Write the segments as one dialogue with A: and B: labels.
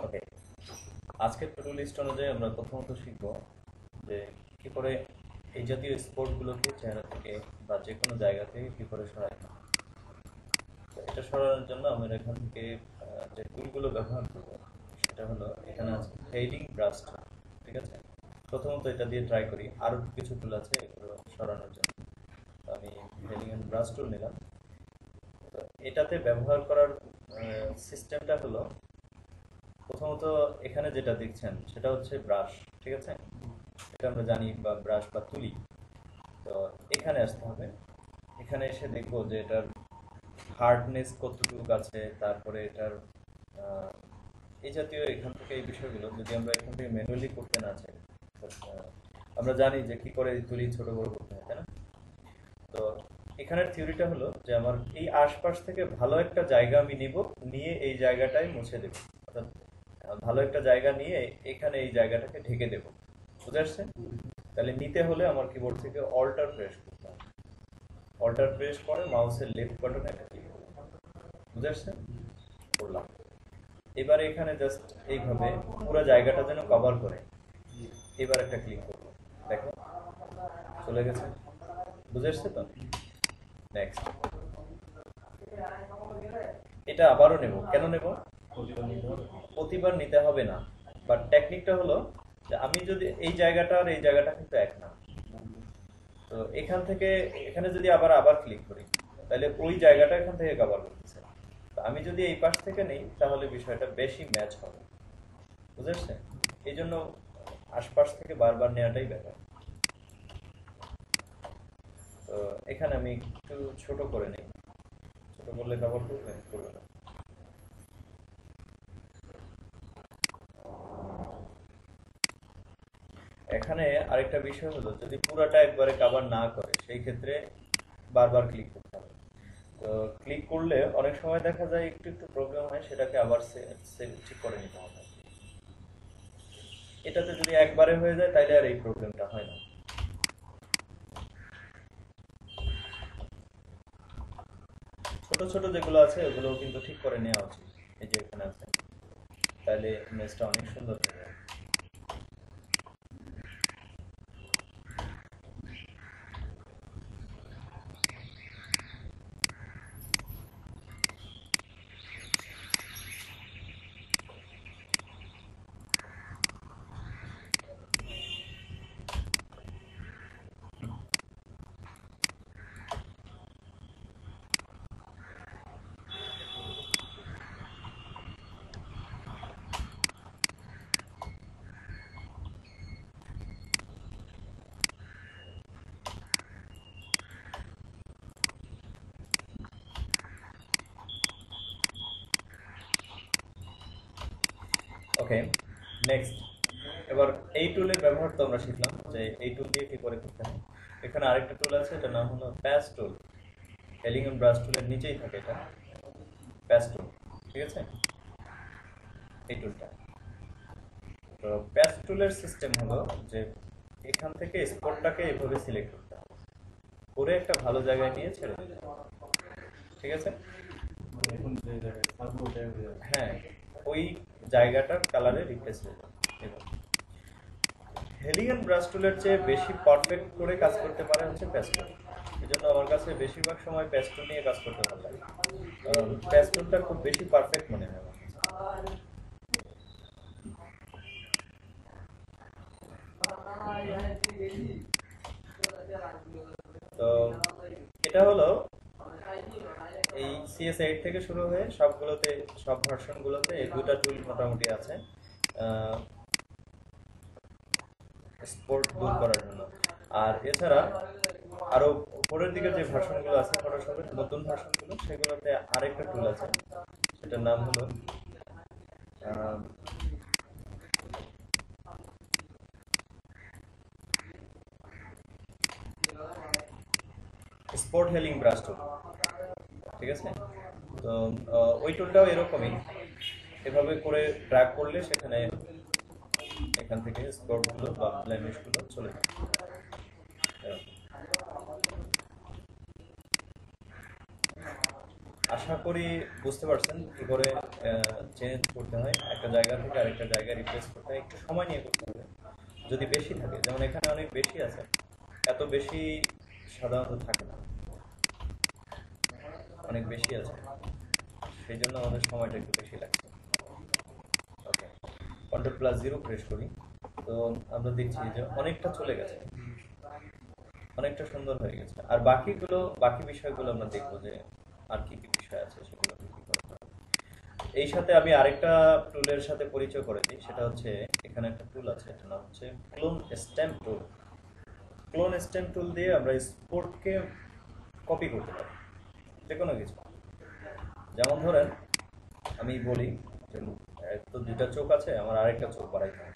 A: ওকে, আজকের to do list অনুযায়ী আমরা প্রথমত শিখব যে কি করে এই জাতীয় স্পোর্টগুলোকে চেহারা থেকে বা যে কোনো জায়গা থেকে কি করে সরানো হয়। তো এটা সরানোর জন্য আমরা এখান থেকে যে টুলগুলো ব্যবহার করব সেটা হলো এখানে আছে হেডিং ব্রাশ টুল। ঠিক আছে, প্রথমত এটা দিয়ে ট্রাই করি, আরও কিছু টুল আছে এগুলো সরানোর জন্য। তো আমি হেডিং অ্যান্ড ব্রাশ টুল নিলাম। তো এটাতে ব্যবহার করার সিস্টেমটা হলো প্রথমত এখানে যেটা দেখছেন সেটা হচ্ছে ব্রাশ। ঠিক আছে, এটা আমরা জানি বা ব্রাশ বা তুলি। তো এখানে আসতে হবে, এখানে এসে দেখবো যে এটার হার্ডনেস কতটুকু আছে, তারপরে এটার আহ, এই জাতীয় এখান থেকে এই বিষয়গুলো যদি আমরা এখান থেকে ম্যানুয়ালি করতে না চাই, আহ, আমরা জানি যে কি করে এই তুলি ছোট বড় করতে হয়, তাই না? তো এখানের থিওরিটা হলো যে আমার এই আশপাশ থেকে ভালো একটা জায়গা আমি নিব, নিয়ে এই জায়গাটাই মুছে দেবো। অর্থাৎ ভালো একটা জায়গা নিয়ে এখানে এই জায়গাটাকে ঢেকে দেবো। বুঝে আসছে? তাহলে নিতে হলে আমার কিবোর্ড থেকে অল্টার প্রেস করতে হবে। অল্টার প্রেস করে মাউসের লেফট বাটনে একটা ক্লিক করব। বুঝে আসছে? করলাম। এবারে এখানে জাস্ট এইভাবে পুরো জায়গাটা যেন কভার করে এবার একটা ক্লিক করব। দেখো চলে গেছে। বুঝে আসছে তো? নেক্সট, এটা আবারও নেব। কেন নেব? প্রতিবার নিতে হবে না, বাট টেকনিকটা হলো যে আমি যদি এই জায়গাটা আর এই জায়গাটা কিন্তু এক না। তো এখান থেকে এখানে যদি আবার আবার ক্লিক করি তাহলে ওই জায়গাটা এখান থেকে কভার করতেছে। তো আমি যদি এই পাশ থেকে নেই তাহলে বিষয়টা বেশি ম্যাচ হবে। বুঝেছে? এই জন্য আশপাশ থেকে বারবার নেওয়াটাই বেটার। তো এখানে আমি একটু ছোট করে নিই। ছোট করলে কভার করবে করবে না। এখানে আরেকটা বিষয় হলো যদি পুরাটা একবারে কভার না করে সেই ক্ষেত্রে বারবার ক্লিক করতে হবে। তো ক্লিক করলে অনেক সময় দেখা যায় একটু একটু প্রবলেম হয়, সেটাকে আবার ঠিক করে নিতে হবে। এটাতে যদি একবারে হয়ে যায় তাহলে আর এই প্রবলেমটা হয় না। ছোট ছোট যেগুলো আছে ওগুলো কিন্তু ঠিক করে নেওয়া উচিত। এই যে এখানে আছে, তাহলে ইমেজটা অনেক সুন্দর হয়ে যাবে। ওকে, নেক্সট। এবার এই টুলের ব্যবহার তো আমরা শিখলাম যে এই টুল দিয়ে কি করে করতে হয়। এখানে আরেকটা টুল আছে, এটার নাম হলো প্যাচ টুল। এলিগেন্ট ব্রাশ টুলের নিচেই থাকে এটা, প্যাচ টুল। ঠিক আছে, এই টুলটা। তো প্যাচ টুলের সিস্টেম হলো যে এখান থেকে স্পটটাকে এভাবে সিলেক্ট করতে হবে, করে একটা ভালো জায়গায় নিয়ে ছেড়ে দিতে হবে। ঠিক আছে, হ্যাঁ, ওই জায়গাটার কালারে রিপ্লেস হয়ে যাবে। এবার হেলিয়ান ব্রাশ টুলের চেয়ে বেশি পারফেক্ট করে কাজ করতে পারে হচ্ছে প্যাস্টেল। এই জন্য আমার কাছে বেশিরভাগ সময় প্যাস্টেল নিয়ে কাজ করতে ভালো লাগে। প্যাস্টেলটা খুব বেশি পারফেক্ট মনে হয় আমার কাছে। তো এটা হলো এই CS8 থেকে শুরু হয়ে সবগুলোতে, সব ভার্সনগুলোতে এই দুটা টুল মোটামুটি আছে স্পোর্ট দূর করার জন্য। আর এছাড়া আরো উপরের দিকে যে ভার্সনগুলো আছে ফটোশপের নতুন ভার্সনগুলো, সেগুলোতে আরেকটা টুল আছে, সেটার নাম হলো স্পোর্ট হেলিং ব্রাশ টুল। ঠিক আছে, তো ওই টুলটাও এরকমই, এভাবে করে ড্র্যাগ করলে সেখানে এখান থেকে স্পটগুলো বা ব্লেমিশগুলো চলে যায়। আশা আশা করি বুঝতে পারছেন কি করে চেঞ্জ করতে হয়, একটা জায়গা থেকে আরেকটা জায়গায় রিপ্লেস করতে হয়, একটু সময় নিয়ে করতে হবে। যদি বেশি থাকে, যেমন এখানে অনেক বেশি আছে, এত বেশি সাধারণত থাকে না, অনেক বেশি আছে, সেই জন্য আমাদের সময়টা একটু বেশি লাগছে। ওকে, Ctrl+0 প্রেস করি, তো আমরা দেখছি যে অনেকটা চলে গেছে, অনেকটা সুন্দর হয়ে গেছে। আর বাকি বিষয়গুলো আমরা দেখবো যে আর কি কি বিষয় আছে সেগুলো কি কি করতে হবে। এই সাথে আমি আরেকটা টুলের সাথে পরিচয় করে দিই, সেটা হচ্ছে এখানে একটা টুল আছে, এটার নাম হচ্ছে ক্লোন স্ট্যাম্প টুল। ক্লোন স্ট্যাম্প টুল দিয়ে আমরা স্পোর্টকে কপি করতে পারি, যে কোনো কিছু। যেমন ধরেন আমি বলি যে তো দুইটা চোখ আছে, আমার আরেকটা চোখ বাড়াইতে হবে।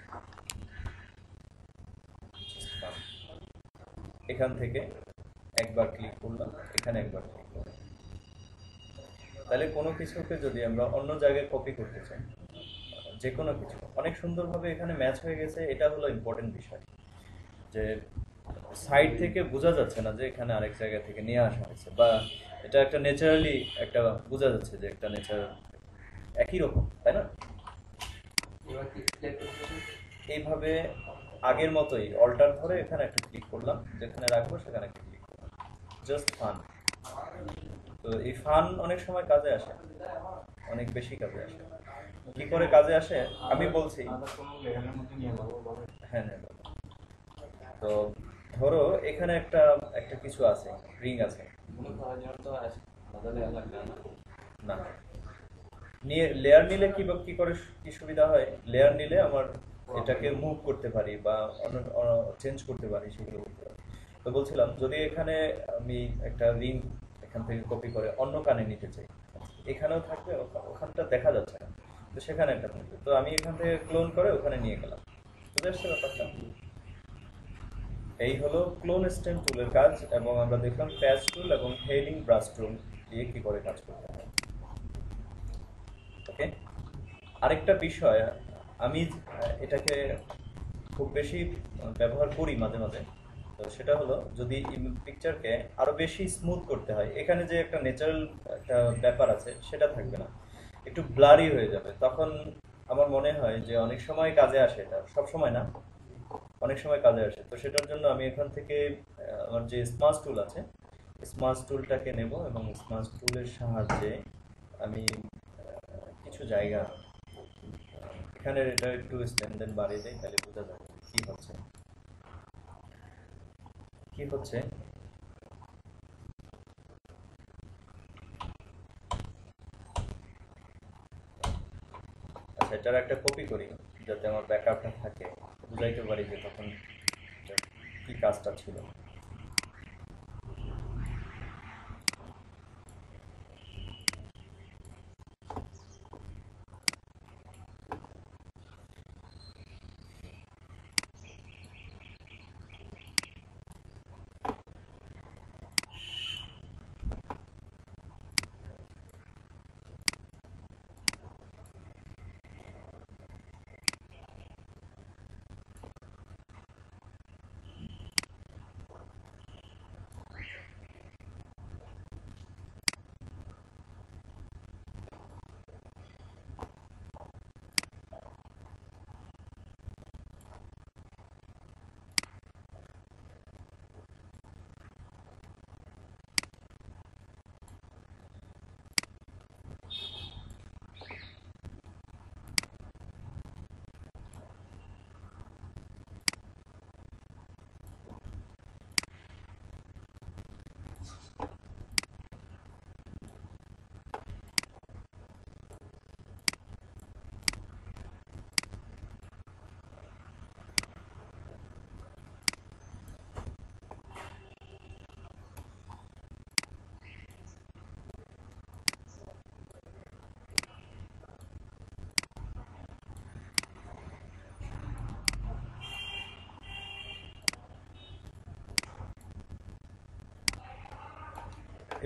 A: এখান থেকে একবার ক্লিক করলাম, এখানে একবার ক্লিক করলাম। তাহলে কোনো কিছুকে যদি আমরা অন্য জায়গায় কপি করতে চাই, যে কোনো কিছু অনেক সুন্দরভাবে এখানে ম্যাচ হয়ে গেছে। এটা হলো ইম্পর্টেন্ট বিষয়, যে সাইড থেকে বোঝা যাচ্ছে না যে এখানে আরেক জায়গা থেকে নিয়ে আসা হয়েছে, বা এটা একটা ন্যাচারালি একটা বোঝা যাচ্ছে যে একটা নেচার একই রকম, তাই না? এইভাবে আগের মতোই অল্টার ধরে এখানে একটা ক্লিক করলাম, যেখানে রাখবো সেখানে একটা ক্লিক করলাম, জাস্ট ফান। তো এই ফান অনেক সময় কাজে আসে, অনেক বেশি কাজে আসে। কি করে কাজে আসে আমি বলছি। হ্যাঁ হ্যাঁ, তো ধরো এখানে একটা একটা কিছু আছে, রিং আছে না, নিয়ে লেয়ার নিলে কি করে কি সুবিধা হয়, লেয়ার নিলে আমার এটাকে মুভ করতে পারি বা চেঞ্জ করতে পারি, সেগুলো করতে পারি। তো বলছিলাম যদি এখানে আমি একটা রিং এখান থেকে কপি করে অন্য কানে নিতে চাই, এখানেও থাকবে, ওখানটা দেখা যাচ্ছে না, তো সেখানে একটা থাকবে, তো আমি এখান থেকে ক্লোন করে ওখানে নিয়ে গেলাম। বুঝে আসছে ব্যাপারটা? এই হলো ক্লোন স্টেম টুলের কাজ, এবং আমরা দেখলাম প্যাচ টুল এবং হেলিং ব্রাশ টুল দিয়ে কি করে কাজ করতে হয়। ওকে, আরেকটা বিষয়, আমি এটাকে খুব বেশি ব্যবহার করি মাঝে মাঝে, তো সেটা হলো যদি পিকচারকে আরো বেশি স্মুথ করতে হয়, এখানে যে একটা ন্যাচারাল একটা ব্যাপার আছে সেটা থাকবে না, একটু ব্লারি হয়ে যাবে, তখন আমার মনে হয় যে অনেক সময় কাজে আসে, এটা সব সময় না, অনেক সময় কাজে আসে। তো সেটার জন্য আমি এখান থেকে আমার যে স্মার্ট টুল আছে, স্মার্ট টুলটাকে নেব, এবং স্মার্ট টুলের সাহায্যে আমি কিছু জায়গা এখানে এটা একটু স্ট্যান্ডার্ড বাড়িয়ে দেয়, তাহলে বোঝা যাবে কি হচ্ছে কি হচ্ছে। আচ্ছা, এটার একটা কপি করি যাতে আমার ব্যাকআপটা থাকে, বুঝাইতে পারি যে তখন কি কাজটা ছিল।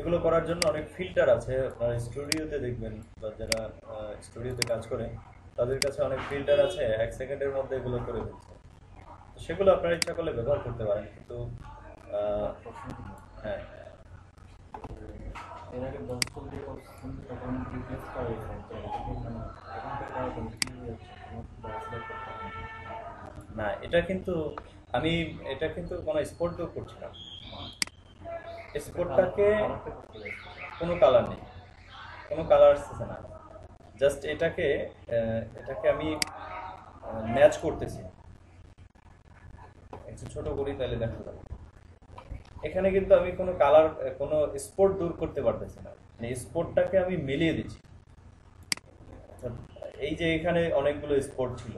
A: এগুলো করার জন্য অনেক ফিল্টার আছে, আপনার স্টুডিওতে দেখবেন, বা যারা স্টুডিওতে কাজ করে তাদের কাছে অনেক ফিল্টার আছে, 1 সেকেন্ডের মধ্যে এগুলো করে দিচ্ছে। সেগুলো আপনার ইচ্ছা করলে ব্যবহার করতে পারেন, কিন্তু আহ, হ্যাঁ,
B: এর আগে ব্রাস্টল দিয়ে করছেন, তখন রিপ্লেস করা গেছে, তো এটা কি মানে এখনকার করা কন্টিনিউ যাচ্ছে, কোনো ব্রাসলেট করতে হয় না?
A: না, এটা কিন্তু আমি এটা কিন্তু কোনো স্পোর্ট দিয়ে করছিলাম।
B: এটা কালার
A: স্পোর্টটাকে
B: কালারটা করতে যাচ্ছে।
A: কোনো কালার নেই, কোনো কালার আসতেছে না। জাস্ট এটাকে আমি ম্যাচ করতেছি। একটু ছোট করি তাহলে দেখা যাবে। এখানে কিন্তু আমি কোনো কালার, কোনো স্পোর্ট দূর করতে পারতেছি না, মানে স্পোর্টটাকে আমি মিলিয়ে দিচ্ছি। অর্থাৎ এই যে এখানে অনেকগুলো স্পোর্ট ছিল,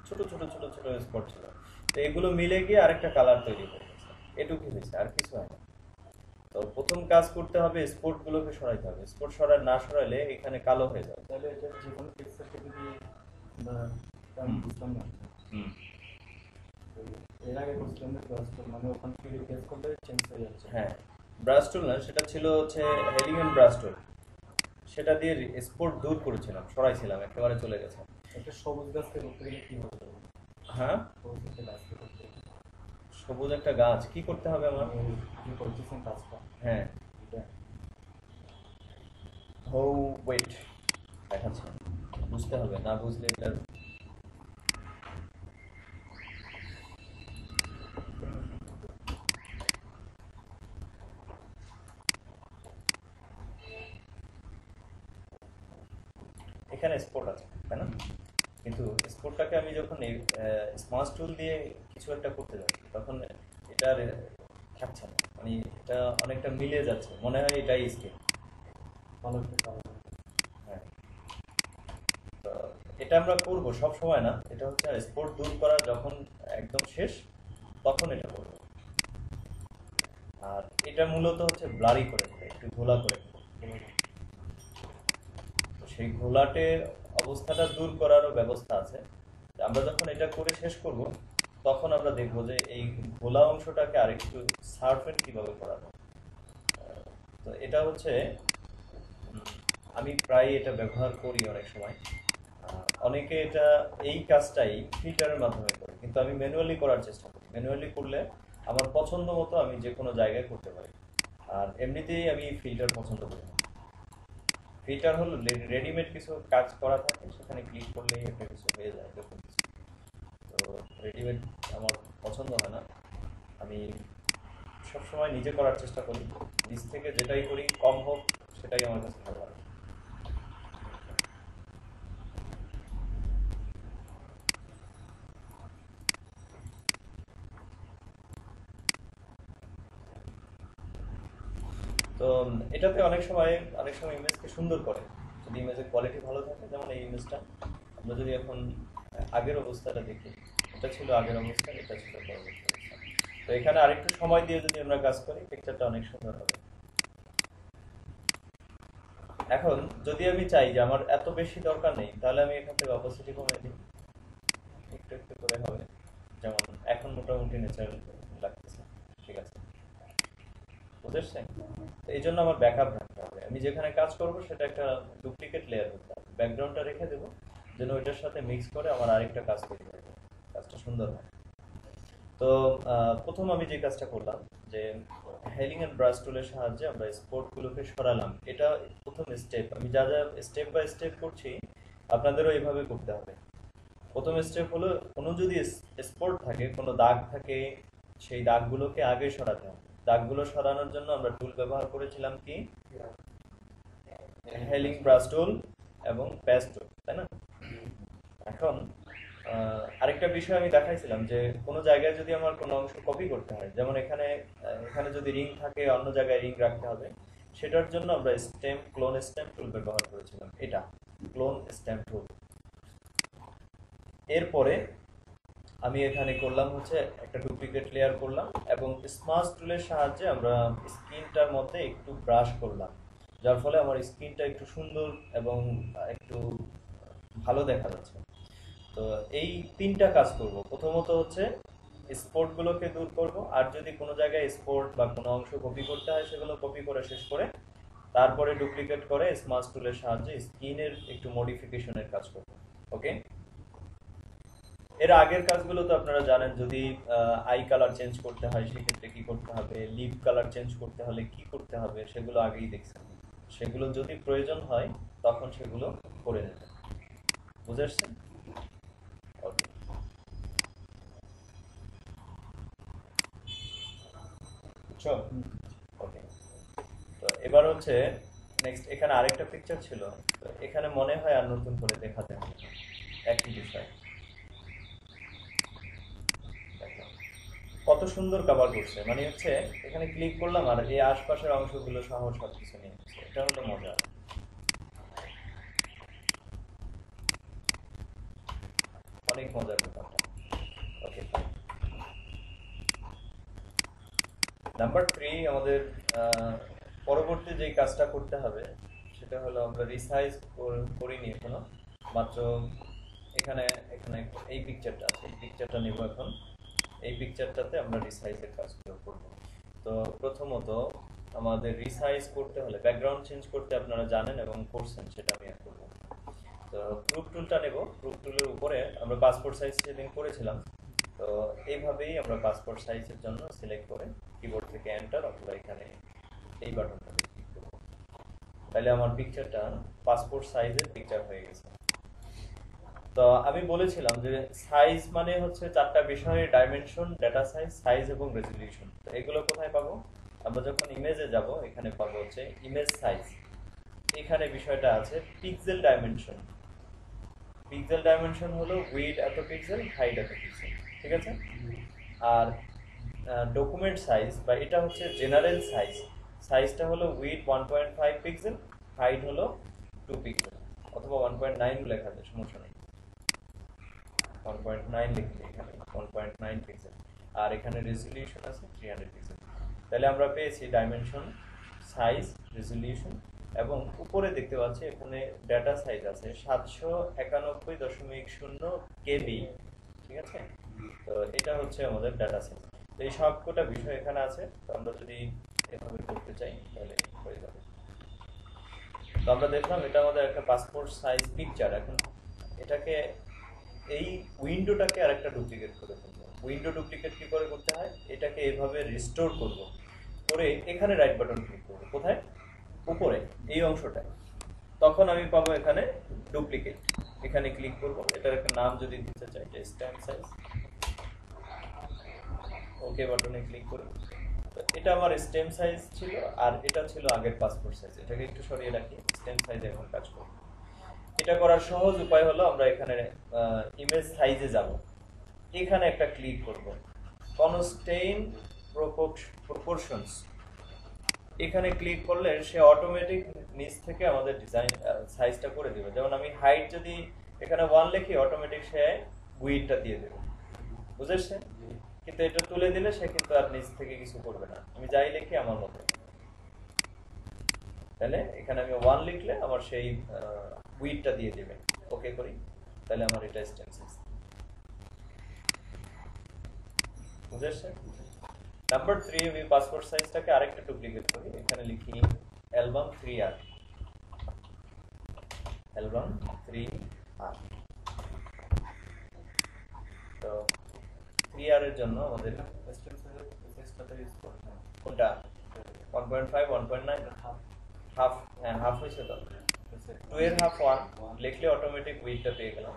A: ছোট ছোট ছোট ছোট স্পট ছিল, তো এগুলো মিলে গিয়ে আরেকটা কালার তৈরি করতেছে। এটুকু হয়েছে, আর কিছু হয় না। তো প্রথম কাজ করতে হবে, স্পোর্ট গুলোকে সরাইতে হবে। স্পোর্ট না সরাইলে এখানে কালো হয়ে যাবে।
B: তাহলে এটা যে কোনো টেক্সচারকে যদি আমরা, আমি
A: হুম,
B: বুঝলাম না।
A: হুম।
B: তো এর আগে করছিলাম যে ব্রাস্টল মানে ওখান থেকে রিপ্লেস করলে চেঞ্জ হয়ে যাচ্ছে।
A: হ্যাঁ, ব্রাশ টুল না, সেটা ছিল হচ্ছে হেলিংয়ের ব্রাশ টুল। সেটা দিয়ে স্পোর্ট দূর করেছিলাম, সরাইছিলাম, একেবারে চলে গেছে।
B: একটা সবুজ গাছকে করতে গেলে কি হবে?
A: হ্যাঁ,
B: সবুজ একটা গাছকে করতে গেলে
A: সবুজ একটা গাছ কি করতে হবে আমার?
B: মানে যে করতেছেন কাজটা,
A: হ্যাঁ,
B: এটা
A: হো, ওয়েট, দেখাচ্ছে, বুঝতে হবে, না বুঝলে এটা। এখানে স্পোর্ট আছে, তাই না? কিন্তু স্পোর্টটাকে আমি যখন স্মার্ট টুল দিয়ে কিছু একটা করতে যাই, তখন এটা থাকছে না, মানে এটা অনেকটা মিলে যাচ্ছে, মনে হয় এটাই স্কেল।
B: ভালো একটা কালার।
A: হ্যাঁ, তো এটা আমরা করব সব সময় না, এটা হচ্ছে স্পোর্ট দূর করা যখন একদম শেষ, তখন এটা করব। আর এটা মূলত হচ্ছে ব্লারি করে ফেলে, একটু ঘোলা করে ফেলে। তো সেই ঘোলাটের অবস্থাটা দূর করারও ব্যবস্থা আছে। আমরা যখন এটা করে শেষ করব, তখন আমরা দেখব যে এই ঘোলা অংশটাকে আরেকটু সারফেট কিভাবে করা যায়। তো এটা হচ্ছে আমি প্রায় এটা ব্যবহার করি অনেক সময়। অনেকে এটা এই কাজটাই ফিল্টারের মাধ্যমে করে, কিন্তু আমি ম্যানুয়ালি করার চেষ্টা করি। ম্যানুয়ালি করলে আমার পছন্দ মতো আমি যে কোনো জায়গায় করতে পারি। আর এমনিতেই আমি ফিল্টার পছন্দ করি না। ফিল্টার হলো রেডিমেড কিছু কাজ করা থাকে, সেখানে ক্লিক করলেই একটা কিছু হয়ে যায়, এরকম কিছু। তো রেডিমেড আমার পছন্দ হয় না। আমি সবসময় নিজে করার চেষ্টা করি, নিজ থেকে যেটাই করি কম হোক, সেটাই আমার কাছে ভালো লাগে। তো এটাতে অনেক সময় ইমেজকে সুন্দর করে, যদি ইমেজের কোয়ালিটি ভালো থাকে। যেমন এই ইমেজটা আমরা যদি এখন আগের অবস্থাটা দেখি, এটা ছিল আগের অবস্থা, এটা ছিল পরবর্তী অবস্থা। তো এখানে আরেকটু সময় দিয়ে যদি আমরা কাজ করি, পিকচারটা অনেক সুন্দর হবে। এখন যদি আমি চাই যে আমার এত বেশি দরকার নেই, তাহলে আমি এখান থেকে অপোসিটি কমিয়ে দিই, একটু একটু করে হবে। যেমন এখন মোটামুটি ন্যাচারাল লাগতেছে, ঠিক আছে, বুঝেছেন? তো এই জন্য আমার ব্যাকআপ রাখতে হবে। আমি যেখানে কাজ করব সেটা একটা ডুপ্লিকেট লেয়ার হতে হবে, ব্যাকগ্রাউন্ডটা রেখে দেবো, যেন ওইটার সাথে মিক্স করে আমার আরেকটা কাজ তৈরি হয়ে যায়, কাজটা সুন্দর হয়। তো প্রথম আমি যে কাজটা করলাম, যে হেলিং এন্ড ব্রাশ টুলের সাহায্যে আমরা স্পটগুলোকে সরালাম, এটা প্রথম স্টেপ। আমি যা যা স্টেপ বাই স্টেপ করছি, আপনাদেরও এইভাবে করতে হবে। প্রথম স্টেপ হলো, কোনো যদি স্পট থাকে, কোনো দাগ থাকে, সেই দাগগুলোকে আগে সরাতে হবে। দাগগুলো সরানোর জন্য আমরা টুল ব্যবহার করেছিলাম কি, হেলিং ব্রাশ টুল এবং প্যাচ টুল, তাই না? এখন আরেকটা বিষয় আমি দেখাইছিলাম, যে কোনো জায়গায় যদি আমার কোনো অংশ কপি করতে হয়, যেমন এখানে যদি রিং থাকে, অন্য জায়গায় রিং রাখতে হবে, সেটার জন্য আমরা ক্লোন স্ট্যাম্প টুল ব্যবহার করেছিলাম। এটা ক্লোন স্ট্যাম্প টুল। এরপরে আমি এখানে করলাম হচ্ছে একটা ডুপ্লিকেট লেয়ার করলাম, এবং স্মার্ট টুলের সাহায্যে আমরা স্কিনটার মধ্যে একটু ব্রাশ করলাম, যার ফলে আমার স্কিনটা একটু সুন্দর এবং একটু ভালো দেখা যাচ্ছে। তো এই তিনটা কাজ করব। প্রথমত হচ্ছে স্পোর্টগুলোকে দূর করব, আর যদি কোনো জায়গায় স্পোর্ট বা কোনো অংশ কপি করতে হয়, সেগুলো কপি করে শেষ করে তারপরে ডুপ্লিকেট করে স্মার্ট টুলের সাহায্যে স্কিনের একটু মডিফিকেশনের কাজ করব। ওকে, এর আগের কাজগুলো তো আপনারা জানেন। যদি আই কালার চেঞ্জ করতে হয়, সেক্ষেত্রে কি করতে হবে, লিপ কালার চেঞ্জ করতে হলে কি করতে হবে, সেগুলো আগেই দেখছেন। সেগুলো যদি প্রয়োজন হয় তখন সেগুলো করে নেবে। বুঝে আসছেন? ওকে, বুঝছো? ওকে, তো এবার হচ্ছে নেক্সট এখানে আরেকটা পিকচার ছিল। তো এখানে মনে হয় আর নতুন করে দেখাতে হবে না। একই বিষয়। দেখো, কত সুন্দর কভার করছে, মানে হচ্ছে এখানে ক্লিক করলাম আর এই আশপাশের অংশগুলো সহ সবকিছু নিয়ে নিচ্ছে। এটা হলো মজা, অনেক মজার ব্যাপারটা। ওকে, নাম্বার 3 আমাদের পরবর্তী যে কাজটা করতে হবে সেটা হলো আমরা রিসাইজ করিনি এখনো, মাত্র এখানে এখানে এই পিকচারটা আছে, এই পিকচারটা নেব এখন। এই পিকচারটাতে আমরা রিসাইজের কাজগুলো করব। তো প্রথমত আমাদের রিসাইজ করতে হলে ব্যাকগ্রাউন্ড চেঞ্জ করতে আপনারা জানেন এবং করছেন, সেটা আমি আর করব। তো গ্রুপ টুলটা নেব, গ্রুপ টুলের উপরে আমরা পাসপোর্ট সাইজ সেটিং করেছিলাম। তো এইভাবেই আমরা পাসপোর্ট সাইজের জন্য সিলেক্ট করে কিবোর্ড থেকে এন্টার অথবা এখানে এই বাটনটাতে ক্লিক করব। তাহলে আমার পিকচারটা পাসপোর্ট সাইজের পিকচার হয়ে গেছে। তো আমি বলেছিলাম যে সাইজ মানে হচ্ছে চারটা বিষয়ের ডাইমেনশন, ডেটা সাইজ, সাইজ এবং রেজলিউশন। তো এগুলো কোথায় পাবো? আমরা যখন ইমেজে যাব এখানে পাবো হচ্ছে ইমেজ সাইজ। এখানে বিষয়টা আছে পিক্সেল ডাইমেনশন। পিক্সেল ডাইমেনশন হলো উইডথ এত পিক্সেল, হাইট এত পিক্সেল, ঠিক আছে? আর ডকুমেন্ট সাইজ বা এটা হচ্ছে জেনারেল সাইজ, সাইজটা হলো উইডথ 1.5 পিক্সেল, হাইট হলো 2 পিক্সেল অথবা 1.9 লেখা যায়, সমস্যা নেই। 1.9 লিখলে এখানে 1.9 পিক্সেল, আর এখানে রেজলিউশন আছে 300 পিক্সেল। তাহলে আমরা পেয়েছি ডাইমেনশন, সাইজ, রেজলিউশন এবং উপরে দেখতে পাচ্ছি এখানে ডেটা সাইজ আছে 791.0 কেবি, ঠিক আছে? তো এটা হচ্ছে আমাদের ডেটা সাইজ। তো এই সবকটা বিষয় এখানে আছে। তো আমরা যদি এভাবে করতে চাই তাহলে হয়ে যাবে। তো আমরা দেখলাম এটা আমাদের একটা পাসপোর্ট সাইজ পিকচার। এখন এটাকে এই উইন্ডোটাকে আরেকটা ডুপ্লিকেট করে ফেলবো। উইন্ডো ডুপ্লিকেট কি করে করতে হয়? এটাকে এভাবে রিস্টোর করব, করে এখানে রাইট বাটন ক্লিক করব। কোথায়? উপরে এই অংশটায়। তখন আমি পাবো এখানে ডুপ্লিকেট। এখানে ক্লিক করব, এটার একটা নাম যদি দিতে চাই যে স্ট্যাম্প সাইজ, ওকে বাটনে ক্লিক করি। তো এটা আমার স্টেম সাইজ ছিল আর এটা ছিল আগের পাসপোর্ট সাইজ। এটাকে একটু সরিয়ে রাখি, স্টেম সাইজ এখন কাজ করব। এটা করার সহজ উপায় হলো আমরা এখানে ইমেজ সাইজে যাব, এখানে একটা ক্লিক করব, কনস্টেইন প্রপোর্শনস, এখানে ক্লিক করলে সে অটোমেটিক নিচ থেকে আমাদের ডিজাইন সাইজটা করে দেবে। যেমন আমি হাইট যদি এখানে 1 লিখি, অটোমেটিক সে উইডথটা দিয়ে দেবে। বুঝেছে? কিন্তু এটা তুলে দিলে সে কিন্তু আর নিচ থেকে কিছু করবে না, আমি যাই লিখি আমার মতো। তাহলে এখানে আমি 1 লিখলে আমার সেই উইডথটা দিয়ে দেবে। ওকে করি, তাহলে আমার এটা স্টেম সাইজ। বুঝেছে? নাম্বার 3 আমি পাসপোর্ট সাইজটাকে আরেকটা ডুপ্লিকেট করি, এখানে লিখি অ্যালবাম 3R, অ্যালবাম 3R। তো 3R এর জন্য আমাদের
B: স্টেম সাইজের সাইজটাতে ইউজ করতে হয়।
A: কোনটা? 1.5, 1.9, হাফ? হ্যাঁ, হাফ হয়েছে তো। 2 এর হাফ 1 লিখলে অটোমেটিক উইডথটা পেয়ে গেলাম।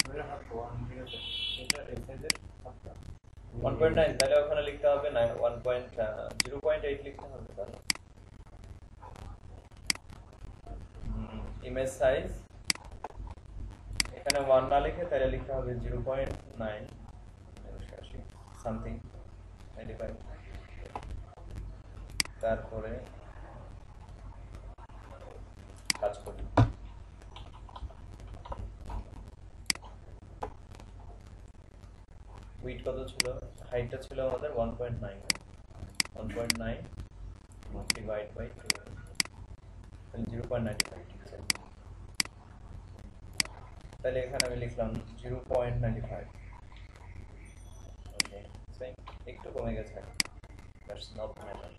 B: 2 এর হাফ 1, ঠিক আছে? এটা এই সাইজের হাফটা
A: 1.9, তাহলে ওখানে লিখতে হবে 0.8 লিখতে হবে। তাহলে ইমেজ সাইজ এখানে 1 না লিখে তাহলে লিখতে হবে 0.9 সামথিং 95। তারপরে কাজ করি। উইড কত ছিল? হাইটটা ছিল আমাদের 1.9, 1.9 ডিভাইড বাই 2, তাহলে 0.95, ঠিক আছে? তাহলে এখানে আমি লিখলাম 0.95। ওকে, সেম, একটু কমে গেছে, দ্যাটস নট ম্যাটার।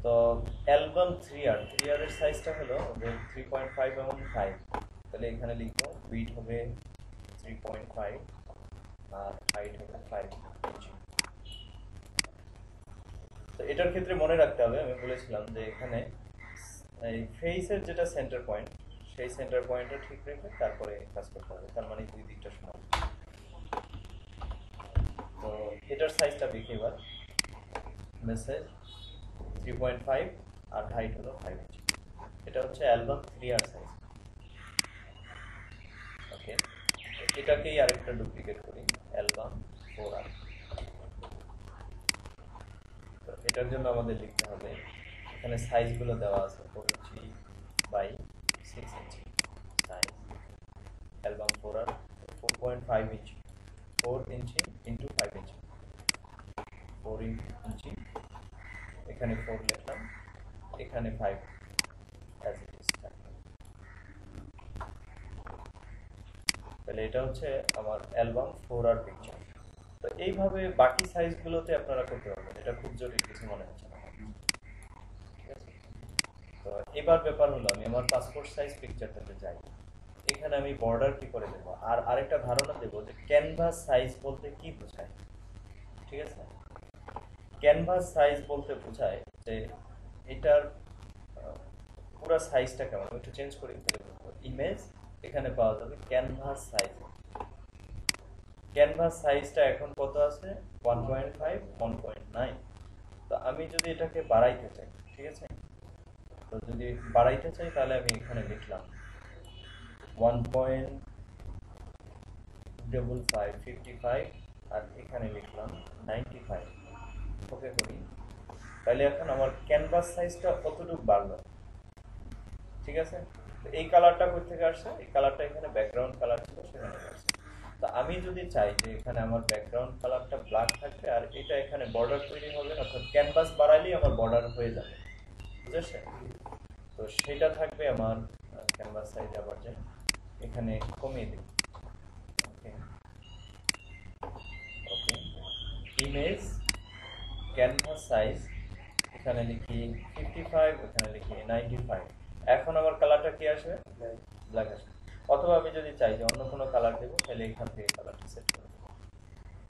A: তো অ্যালবাম 3R, 3R এর সাইজটা হলো 3.5 এবং 5। তাহলে এখানে লিখবো উইড হবে 3.5 আর হাইট হবে 5 ইঞ্চি। তো এটার ক্ষেত্রে মনে রাখতে হবে, আমি বলেছিলাম যে এখানে এই ফেসের যেটা সেন্টার পয়েন্ট, সেই সেন্টার পয়েন্টটা ঠিক রেখে তারপরে কাজ করতে হবে, তার মানে দুই দিকটা সমান। তো এটার সাইজটা দেখি এবার, মেসেজ 3.5 আর হাইট হলো 5 ইঞ্চি। এটা হচ্ছে অ্যালবাম 3R সাইজ। ওকে, এটাকেই আরেকটা ডুপ্লিকেট করি, অ্যালবাম 4R। তো এটার জন্য আমাদের লিখতে হবে, এখানে সাইজগুলো দেওয়া আছে 4 inch by 6 inch size, album 4R 4.5 inch, 4 inch into 5 inch, 4 inch, এখানে 4 লিখলাম, এখানে 5 অ্যাজ ইট ইজ। তাহলে এটা হচ্ছে আমার অ্যালবাম 4R পিকচার। তো এইভাবে বাকি সাইজগুলোতে আপনারা করতে পারবেন, এটা খুব জরুরি কিছু মনে হচ্ছে না, ঠিক আছে? তো এবার ব্যাপার হলো, আমি আমার পাসপোর্ট সাইজ পিকচারটাতে যাই, এখানে আমি বর্ডার কি করে দেবো, আর আরেকটা ধারণা দেবো যে ক্যানভাস সাইজ বলতে কি বোঝায়। ঠিক আছে, ক্যানভাস সাইজ বলতে বোঝায় যে এটার পুরো সাইজটা কেমন। আমি একটু চেঞ্জ করি, ইমেজ এখানে পাওয়া যাবে ক্যানভাস সাইজ। ক্যানভাস সাইজটা এখন কত আছে, 1.5 1.9। তো আমি যদি এটাকে বাড়াইতে চাই, ঠিক আছে, তো যদি বাড়াইতে চাই তাহলে আমি এখানে লিখলাম 1.55 আর এখানে লিখলাম 95। ওকে করি, তাহলে এখন আমার ক্যানভাস সাইজটা কতটুকু বাড়লো। ঠিক আছে, তো এই কালারটা কোথা থেকে আসছে, এই কালারটা এখানে ব্যাকগ্রাউন্ড কালার ছিল সেখানে আসছে। তো আমি যদি চাই যে এখানে আমার ব্যাকগ্রাউন্ড কালারটা ব্ল্যাক থাকবে আর এটা এখানে বর্ডার তৈরি হবে, অর্থাৎ ক্যানভাস বাড়াইলেই আমার বর্ডার হয়ে যাবে, বুঝেছেন? তো সেটা থাকবে আমার ক্যানভাস সাইজ, আবার যে এখানে কমিয়ে দিই। ওকে ওকে, ইমেজ ক্যানভাস সাইজ এখানে লিখি 55, এখানে লিখি 95। এখন আমার কালারটা কি আসবে, ব্ল্যাক আসবে। অথবা আমি যদি চাই যে অন্য কোনো কালার দেবো, তাহলে এখান থেকে কালারটা সেট করে দেবো।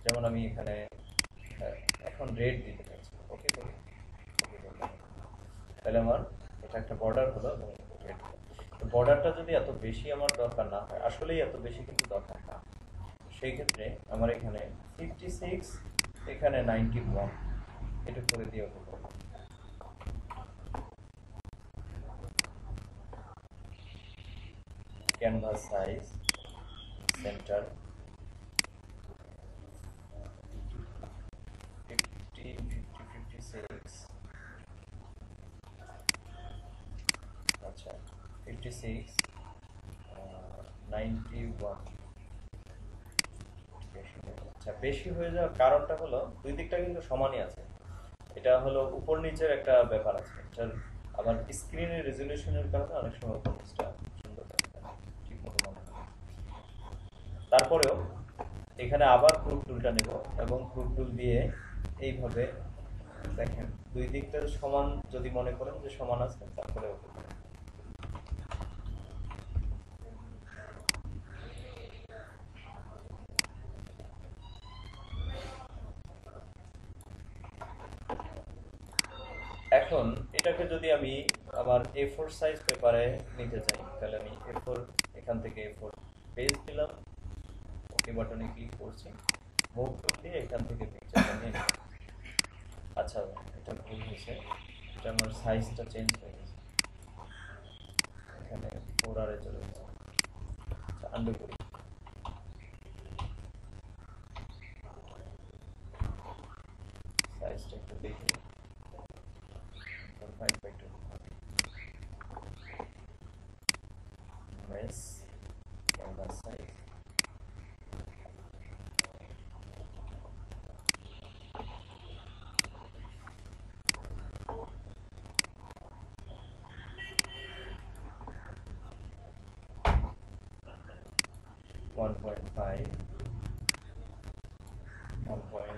A: যেমন আমি এখানে এখন রেড দিতে চাইছি, ওকে করি, তাহলে আমার এটা একটা বর্ডার হলো এবং রেড। তো বর্ডারটা যদি এত বেশি আমার দরকার না হয়, আসলেই এত বেশি কিন্তু দরকার না, সেই ক্ষেত্রে আমার এখানে 56 এখানে 91 এটা করে দিয়ে হতে পারে। ক্যানভাস সাইজ সেন্টার 50 56, আচ্ছা 56 91। আচ্ছা, বেশি হয়ে যাওয়ার কারণটা হলো দুই দিকটা কিন্তু সমানই আছে, এটা হলো উপর নিচের একটা ব্যাপার আছে, এটার আবার স্ক্রিনের রেজলিউশনের কারণে অনেক সময় উপর নিচটা সুন্দর থাকে না, ঠিক মতো মনে হয়। তারপরেও এখানে আবার ক্রুপ টুলটা নেব এবং ক্রুপ টুল দিয়ে এইভাবে দেখেন দুই দিকটা সমান যদি মনে করেন যে সমান আছে, তারপরে এখন এটাকে যদি আমি আমার A4 সাইজ পেপারে নিতে চাই, তাহলে আমি A4 এখান থেকে A4 পেজ দিলাম, ওকে বাটনে ক্লিক করছি, মুভ টুল দিয়ে এখান থেকে পিকচারটা নিয়ে নিলাম। আচ্ছা, এটা ভুল হয়েছে, এটা আমার সাইজটা চেঞ্জ হয়ে গেছে, এখানে 4R চলে গেছে। আচ্ছা, আন্ডু করি, সাইজটা একটু দেখি, 5/2 মেস ক্যানভাস সাইজ 1.5 1.9।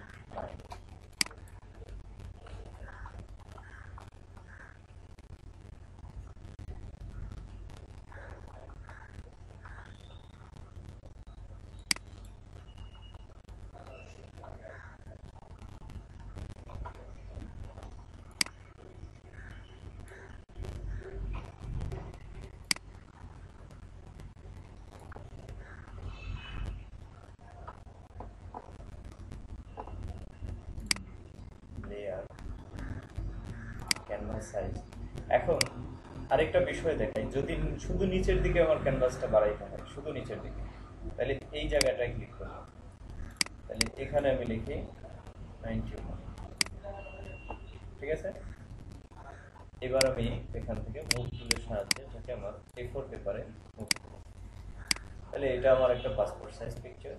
A: সাইজ। এখন আরেকটা বিষয় দেখাই, যদি শুধু নিচের দিকে আমার ক্যানভাসটা বাড়াইতে হয়, শুধু নিচের দিকে, তাহলে এই জায়গাটায় ক্লিক করলাম, তাহলে এখানে আমি লিখি 91, ঠিক আছে। এবার আমি এখান থেকে মুভ টুলের সাহায্যে এটাকে আমার A4 পেপারে মুভ করব। তাহলে এটা আমার একটা পাসপোর্ট সাইজ পিকচার।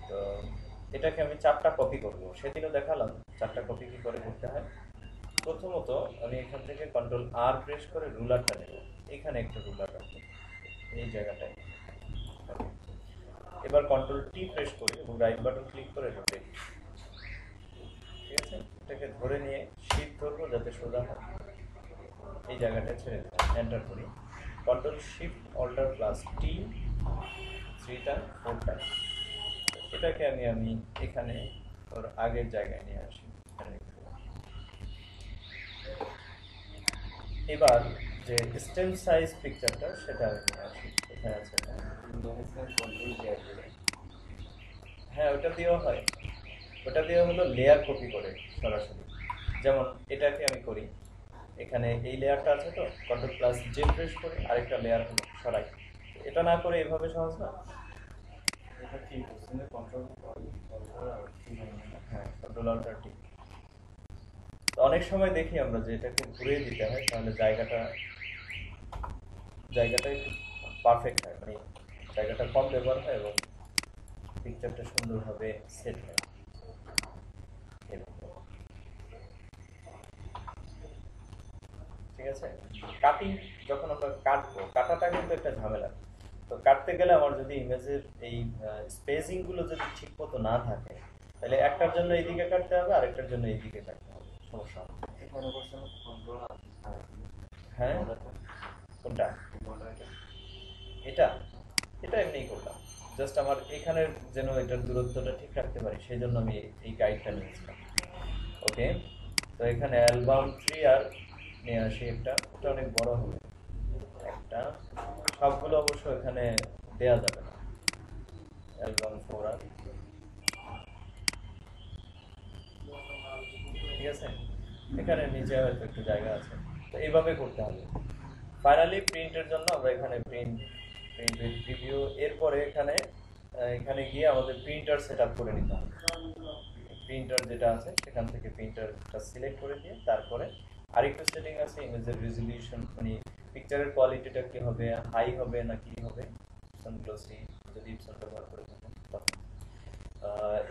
A: তো এটাকে আমি 4টা কপি করব, সেদিনও দেখালাম 4টা কপি কি করে করতে হয়। প্রথমত আমি এখান থেকে Ctrl+R প্রেস করে রুলারটা নেব, এখানে একটা রুলার রাখবো এই জায়গাটায়। এবার Ctrl+T প্রেস করি এবং রাইট বাটন ক্লিক করে রোটেট, ঠিক আছে। এটাকে ধরে নিয়ে শিফট ধরবো যাতে সোজা হয়, এই জায়গাটা ছেড়ে দেবো, এন্টার করি। Ctrl+Shift+Alt+T 3 time 4 time. এটাকে আমি এখানে ওর আগের জায়গায় নিয়ে আসি। এবার যে স্টেম সাইজ পিকচারটা সেটা আমি নিয়ে আসি, কোথায় আছে? হ্যাঁ, ওটা দিয়েও হয়। ওটা দিয়ে হলো লেয়ার কপি করে সরাসরি। যেমন এটাকে আমি করি, এখানে এই লেয়ারটা আছে তো, Ctrl+J প্রেস করে আরেকটা লেয়ার হলো সরাই। এটা না করে এভাবে সহজ না?
B: এটা কি কোশ্চেনে কন্ট্রোল আর কি
A: হ্যাঁ, Ctrl+Alt+T। তো অনেক সময় দেখি আমরা যে এটাকে ঘুরিয়ে দিতে হয়, তাহলে জায়গাটা একটু পারফেক্ট হয়, মানে জায়গাটা কম ব্যবহার হয় এবং পিকচারটা সুন্দরভাবে সেট হয়। ঠিক আছে। কাটিং যখন আমরা কাটবো, কাটাটা কিন্তু একটা ঝামেলা। তো কাটতে গেলে আমার যদি ইমেজের এই স্পেসিং গুলো যদি ঠিক মতো না থাকে, তাহলে একটার জন্য এইদিকে কাটতে হবে, আরেকটার জন্য এইদিকে কাটতে হবে, সমস্যা হবে। হ্যাঁ, কোনটা? এটা এটা এমনি করলাম, জাস্ট আমার এখানের যেন এটার দূরত্বটা ঠিক রাখতে পারি, সেই জন্য আমি এই গাইডটা নিয়েছিলাম। ওকে, তো এখানে অ্যালবাম 3 আর নিয়ে আসি একটা, ওটা অনেক বড় হবে একটা, সবগুলো অবশ্য এখানে দেয়া যাবে না। অ্যালবাম 4 আর, ঠিক আছে। এখানে নিচে হয়তো একটু জায়গা আছে, তো এইভাবে করতে হবে। ফাইনালি প্রিন্টের জন্য আমরা এখানে প্রিন্ট উইথ প্রিভিউ, এরপরে এখানে গিয়ে আমাদের প্রিন্টার সেট আপ করে নিতে হবে। প্রিন্টার যেটা আছে সেখান থেকে প্রিন্টারটা সিলেক্ট করে দিয়ে তারপরে আরেকটু সেটিং আছে, ইমেজের রেজলিউশন, মানে পিকচারের কোয়ালিটিটা কি হবে, হাই হবে না কি হবে, গ্লোসি যদি ইপসন ব্যবহার করে থাকেন তখন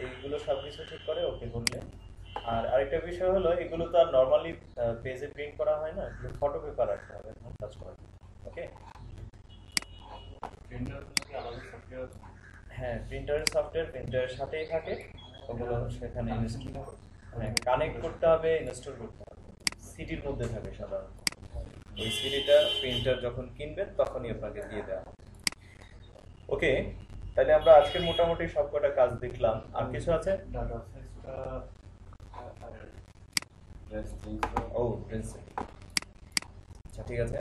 A: এইগুলো সব কিছু ঠিক করে ওকে করলে। আর আরেকটা বিষয় হলো, এগুলো তো আর নর্মালি পেজে প্রিন্ট করা হয় না, এগুলো ফটো পেপার রাখতে হবে কাজ করার। ওকে, হ্যাঁ, প্রিন্টারের সফটওয়্যার প্রিন্টারের সাথেই থাকে, ওগুলো সেখানে ইনস্টল, হ্যাঁ, কানেক্ট করতে হবে, ইনস্টল করতে হবে। সিডির মধ্যে থাকে সাধারণত, ওই সিডিটা প্রিন্টার যখন কিনবেন তখনই আপনাকে দিয়ে দেওয়া হবে। ওকে, তাহলে আমরা আজকে মোটামুটি সবকটা কাজ দেখলাম। আর কিছু আছে? ও, প্রিন্সিপাল, আচ্ছা ঠিক আছে।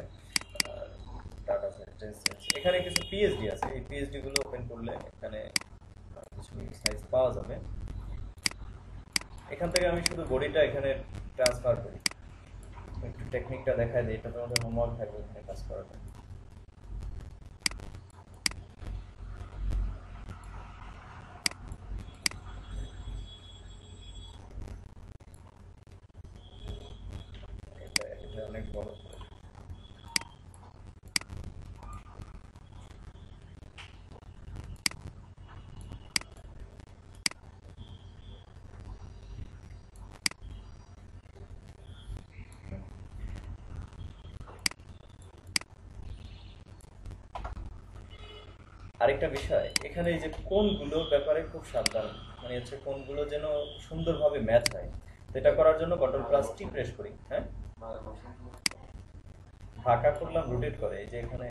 A: ডাটা সেন্টেন্স, এখানে কিছু পিএইচডি আছে, এই পিএইচডি গুলো ওপেন করলে এখানে কিছু সাইজ পাওয়া যাবে। এখান থেকে আমি শুধু বডিটা এখানে ট্রান্সফার করি, একটু টেকনিকটা দেখাই দিই, এটা তোমাদের হোমওয়ার্ক থাকবে এখানে কাজ করাটা। এটা অনেক বড়। আরেকটা বিষয়, এখানে এই যে কোনগুলোর ব্যাপারে খুব সাবধান, মানে হচ্ছে কোনগুলো যেন সুন্দরভাবে ম্যাচ হয়। এটা করার জন্য Ctrl+T প্রেস করি, হ্যাঁ, বাঁকা করলাম, রোটেট করে, এই যে এখানে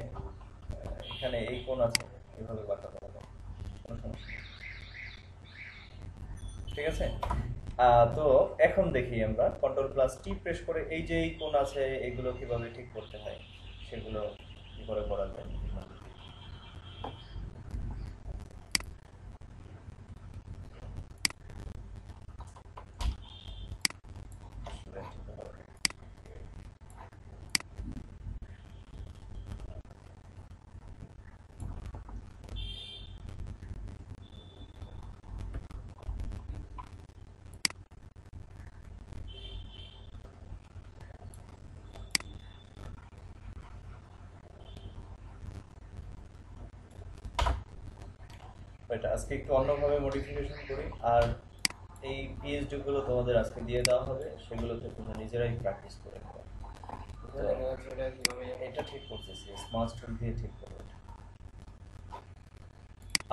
A: এখানে এই কোণ আছে, এইভাবে বাঁকা করা যায়, কোনো সমস্যা নেই। ঠিক আছে। তো এখন দেখি আমরা Ctrl+T প্রেস করে এই যে এই কোণ আছে এগুলো কিভাবে ঠিক করতে হয়, সেগুলো কি করে করা যায়। এটা আজকে একটু অন্যভাবে মডিফিকেশন করি। আর এই পিএইচডি গুলো তোমাদের আজকে দিয়ে দেওয়া হবে, সেগুলোতে তোমরা নিজেরাই প্র্যাকটিস করে নেবে। এটা ঠিক করতেছি, স্মার্ট টুল দিয়ে ঠিক করবো এটা।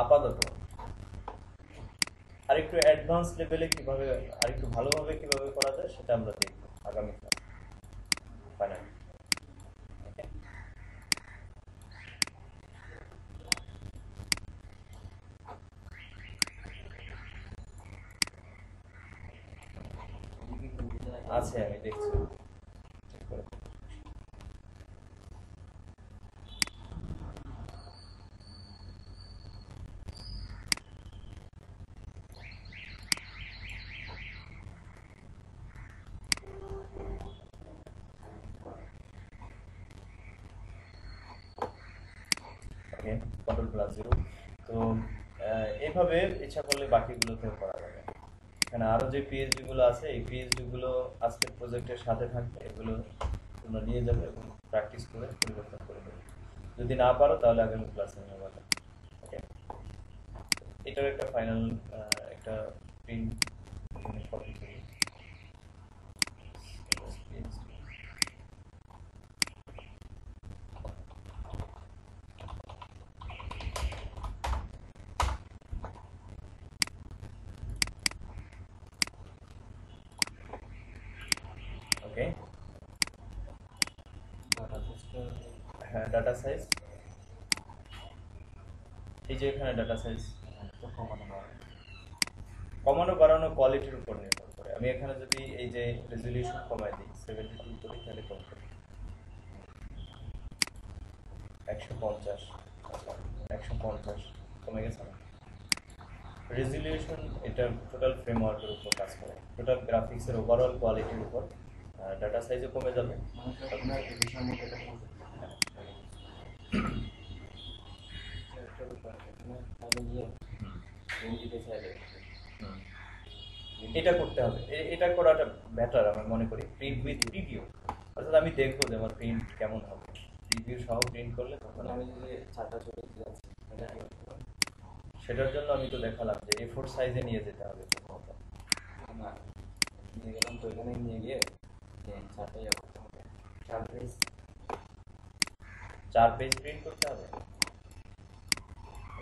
A: আপাতত আরেকটু অ্যাডভান্স লেভেলে কিভাবে আরেকটু ভালোভাবে কিভাবে করা যায় সেটা আমরা দেখবো আগামী ক্লাস ফাইনাল। আছে, আমি দেখছি। ঠিক করে। ওকে, কন্ট্রোল+0। তো এইভাবে ইচ্ছা করলে বাকিগুলোতেও করা যাবে। এখানে আরো যে পিএইচডি গুলো আছে, এই পিএইচডি গুলো আজকের প্রজেক্টের সাথে থাকবে, এগুলো তোমরা নিয়ে যাবে এবং প্র্যাকটিস করে পরিবর্তন করে দেবে। যদি না পারো তাহলে আগামী ক্লাসে নিয়ে যাবে। ওকে, এটার একটা ফাইনাল একটা প্রিন্ট কপি করি। ওকে, হ্যাঁ, ডাটা সাইজ, এই যে এখানে ডাটা সাইজ কমানো বাড়ানো কোয়ালিটির উপর নির্ভর করে। আমি এখানে যদি এই যে রেজলিউশন কমাই দিই 72 করি, তাহলে কত হবে? 150। আচ্ছা, 150 কমে গেছে না? রেজলিউশন এটা টোটাল ফ্রেমওয়ার্কের উপর কাজ করে, টোটাল গ্রাফিক্সের ওভারঅল কোয়ালিটির উপর। ডাটা সাইজও কমে যাবে। এটা করতে হবে, এটা করাটা বেটার আমি মনে করি, প্রিন্ট উইথ প্রিভিউ। অর্থাৎ আমি দেখবো যে আমার প্রিন্ট কেমন হবে, প্রিভিউ সহ প্রিন্ট করলে তখন আমি সেটার জন্য আমি তো দেখালাম যে A4 সাইজে নিয়ে যেতে হবে প্রথমত।
B: নিয়ে গেলাম তো এখানে নিয়ে গিয়ে
A: 4 পেজ প্রিন্ট করতে হবে।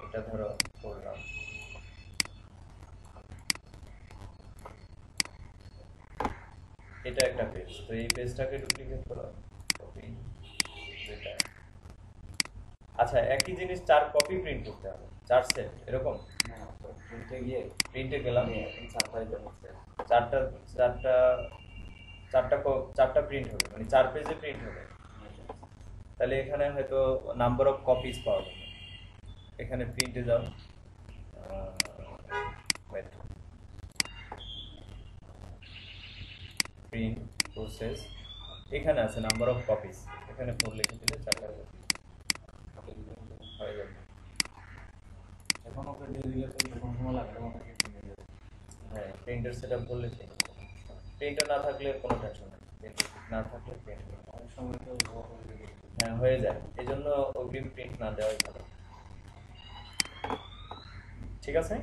A: এটা ধরো করলাম, এটা একটা পেজ, তো এই পেজটাকে ডুপ্লিকেট করো, কপি দুইটা। আচ্ছা, একই জিনিস 4 কপি প্রিন্ট করতে হবে, 4 সেট এরকম। প্রিন্টে গেলাম, চারটা চারটা চারটা প্রিন্ট হবে, মানে 4 পেজে প্রিন্ট হবে। তাহলে এখানে হয়তো নাম্বার অফ কপিজ পাওয়া যাবে। এখানে প্রিন্টে যাও, প্রিন্ট প্রসেস, এখানে আছে নাম্বার অফ কপিজ, এখানে 4 লিখে দিলে 4টা হয়ে যাবে।
B: এখন ওকে দিয়ে যখন সময় লাগে
A: হ্যাঁ, প্রিন্টার সেট আপ করলে প্রিন্টার না থাকলে কোনো টেনশন নেই, প্রিন্টার না থাকলে প্রিন্ট
B: অনেক সময় তো
A: হ্যাঁ হয়ে যায়, এই জন্য অগ্রিম প্রিন্ট না দেওয়াই ভালো। ঠিক আছে।